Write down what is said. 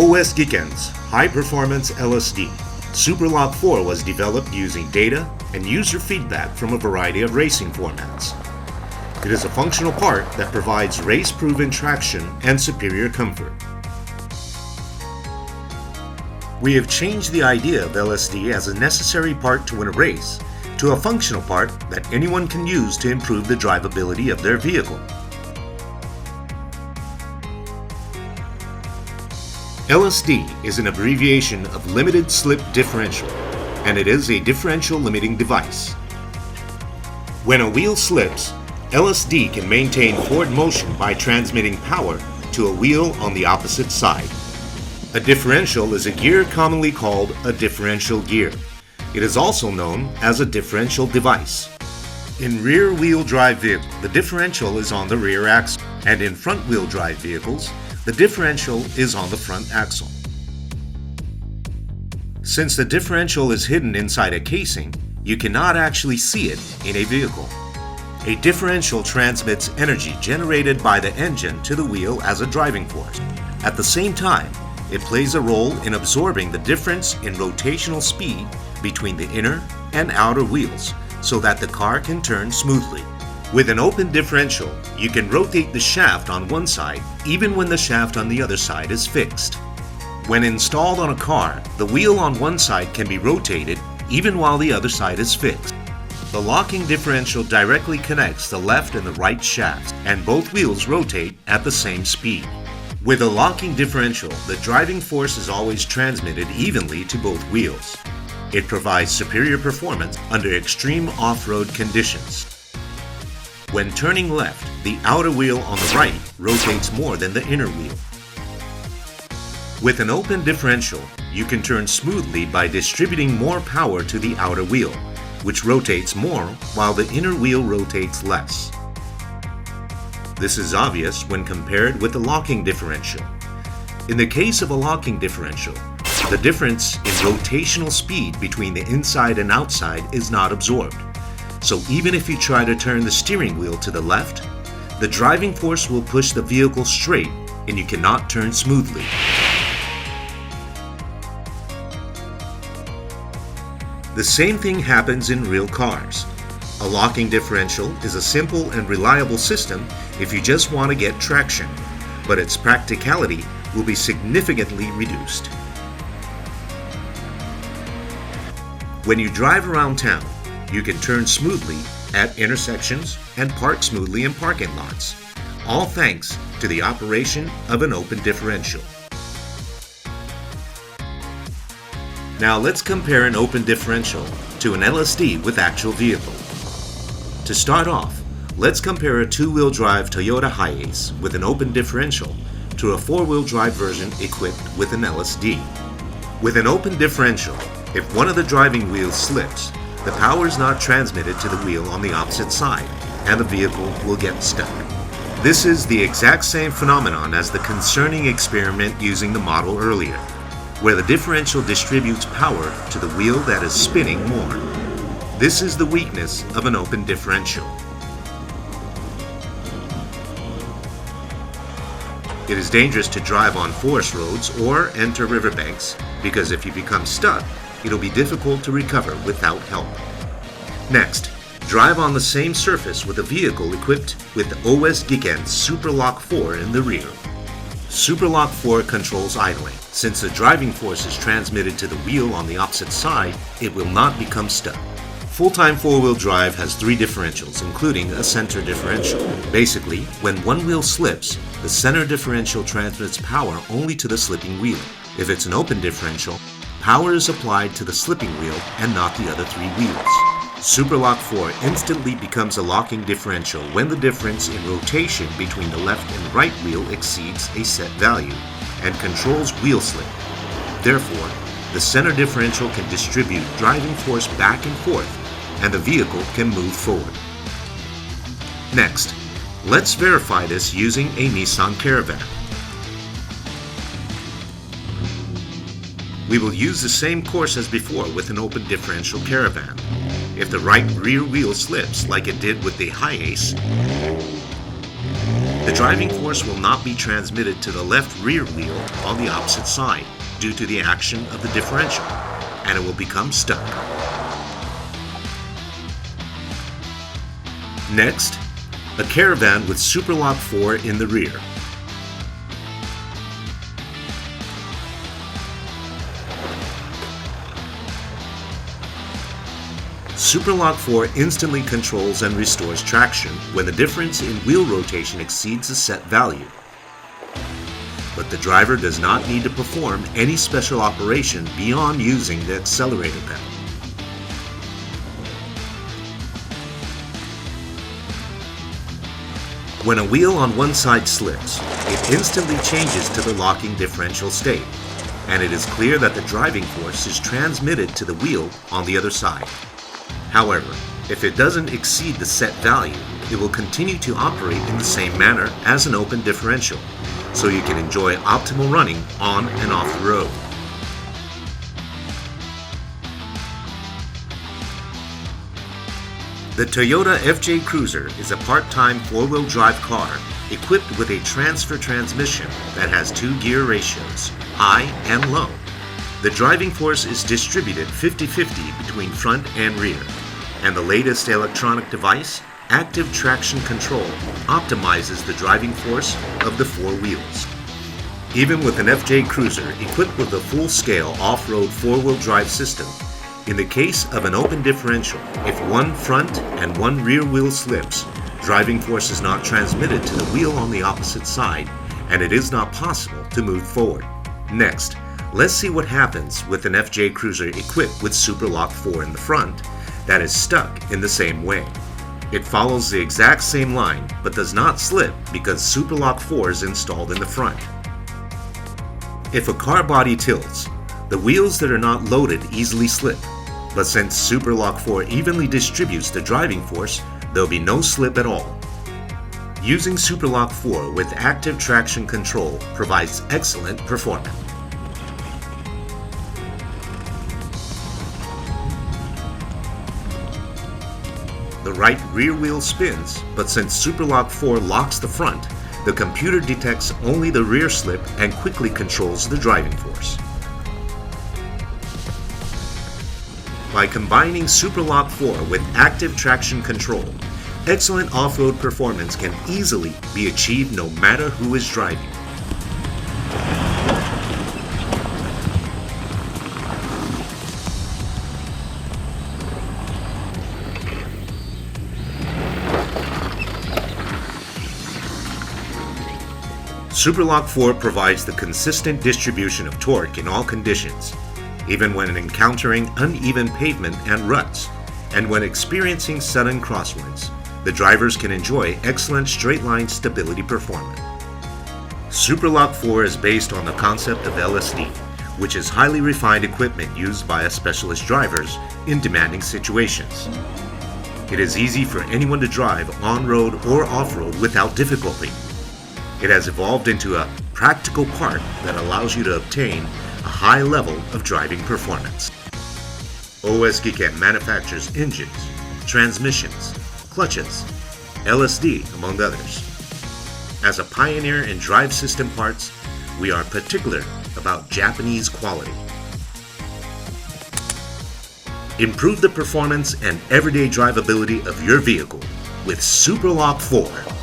OS GIKEN's high-performance LSD, SuperLock 4 was developed using data and user feedback from a variety of racing formats. It is a functional part that provides race-proven traction and superior comfort. We have changed the idea of LSD as a necessary part to win a race to a functional part that anyone can use to improve the drivability of their vehicle. LSD is an abbreviation of Limited Slip Differential, and it is a differential limiting device. When a wheel slips, LSD can maintain forward motion by transmitting power to a wheel on the opposite side. A differential is a gear commonly called a differential gear. It is also known as a differential device. In rear-wheel drive vehicles, the differential is on the rear axle, and in front-wheel drive vehicles, the differential is on the front axle. Since the differential is hidden inside a casing, you cannot actually see it in a vehicle. A differential transmits energy generated by the engine to the wheel as a driving force. At the same time, it plays a role in absorbing the difference in rotational speed between the inner and outer wheels so that the car can turn smoothly. With an open differential, you can rotate the shaft on one side even when the shaft on the other side is fixed. When installed on a car, the wheel on one side can be rotated even while the other side is fixed. The locking differential directly connects the left and the right shafts, and both wheels rotate at the same speed. With a locking differential, the driving force is always transmitted evenly to both wheels. It provides superior performance under extreme off-road conditions. When turning left, the outer wheel on the right rotates more than the inner wheel. With an open differential, you can turn smoothly by distributing more power to the outer wheel, which rotates more while the inner wheel rotates less. This is obvious when compared with the locking differential. In the case of a locking differential, the difference in rotational speed between the inside and outside is not absorbed. So even if you try to turn the steering wheel to the left, the driving force will push the vehicle straight and you cannot turn smoothly. The same thing happens in real cars. A locking differential is a simple and reliable system if you just want to get traction, but its practicality will be significantly reduced. When you drive around town, you can turn smoothly at intersections and park smoothly in parking lots, all thanks to the operation of an open differential. Now let's compare an open differential to an LSD with actual vehicle. To start off, let's compare a two-wheel drive Toyota Hiace with an open differential to a four-wheel drive version equipped with an LSD. With an open differential, if one of the driving wheels slips, the power is not transmitted to the wheel on the opposite side, and the vehicle will get stuck. This is the exact same phenomenon as the concerning experiment using the model earlier, where the differential distributes power to the wheel that is spinning more. This is the weakness of an open differential. It is dangerous to drive on forest roads or enter riverbanks because if you become stuck, it'll be difficult to recover without help. Next, drive on the same surface with a vehicle equipped with the OS GIKEN SuperLock 4 in the rear. SuperLock 4 controls idling. Since the driving force is transmitted to the wheel on the opposite side, it will not become stuck. Full-time four-wheel drive has three differentials, including a center differential. Basically, when one wheel slips, the center differential transmits power only to the slipping wheel. If it's an open differential, power is applied to the slipping wheel and not the other three wheels. SuperLock 4 instantly becomes a locking differential when the difference in rotation between the left and right wheel exceeds a set value and controls wheel slip. Therefore, the center differential can distribute driving force back and forth, and the vehicle can move forward. Next, let's verify this using a Nissan Caravan. We will use the same course as before with an open differential Caravan. If the right rear wheel slips like it did with the Hiace, The driving force will not be transmitted to the left rear wheel on the opposite side due to the action of the differential, and it will become stuck. Next, a caravan with Superlock 4 in the rear. Superlock 4 instantly controls and restores traction when the difference in wheel rotation exceeds a set value. But the driver does not need to perform any special operation beyond using the accelerator pedal. When a wheel on one side slips, it instantly changes to the locking differential state, and it is clear that the driving force is transmitted to the wheel on the other side. However, if it doesn't exceed the set value, it will continue to operate in the same manner as an open differential, so you can enjoy optimal running on and off the road. The Toyota FJ Cruiser is a part-time four-wheel drive car equipped with a transfer transmission that has two gear ratios, high and low. The driving force is distributed 50-50 between front and rear, and the latest electronic device, Active Traction Control, optimizes the driving force of the four wheels. Even with an FJ Cruiser equipped with a full-scale off-road four-wheel drive system, in the case of an open differential, if one front and one rear wheel slips, driving force is not transmitted to the wheel on the opposite side, and it is not possible to move forward. Next, let's see what happens with an FJ Cruiser equipped with Superlock 4 in the front that is stuck in the same way. It follows the exact same line but does not slip because Superlock 4 is installed in the front. If a car body tilts, the wheels that are not loaded easily slip, but since Superlock 4 evenly distributes the driving force, there will be no slip at all. Using Superlock 4 with Active Traction Control provides excellent performance. The right rear wheel spins, but since Superlock 4 locks the front, the computer detects only the rear slip and quickly controls the driving force. By combining Superlock 4 with Active Traction Control, excellent off-road performance can easily be achieved no matter who is driving. Superlock 4 provides the consistent distribution of torque in all conditions, even when encountering uneven pavement and ruts, and when experiencing sudden crosswinds. The drivers can enjoy excellent straight-line stability performance. Superlock 4 is based on the concept of LSD, which is highly refined equipment used by specialist drivers in demanding situations. It is easy for anyone to drive on-road or off-road without difficulty. It has evolved into a practical part that allows you to obtain a high level of driving performance. OS GIKEN manufactures engines, transmissions, clutches, LSD, among others. As a pioneer in drive system parts, we are particular about Japanese quality. Improve the performance and everyday drivability of your vehicle with Superlock 4.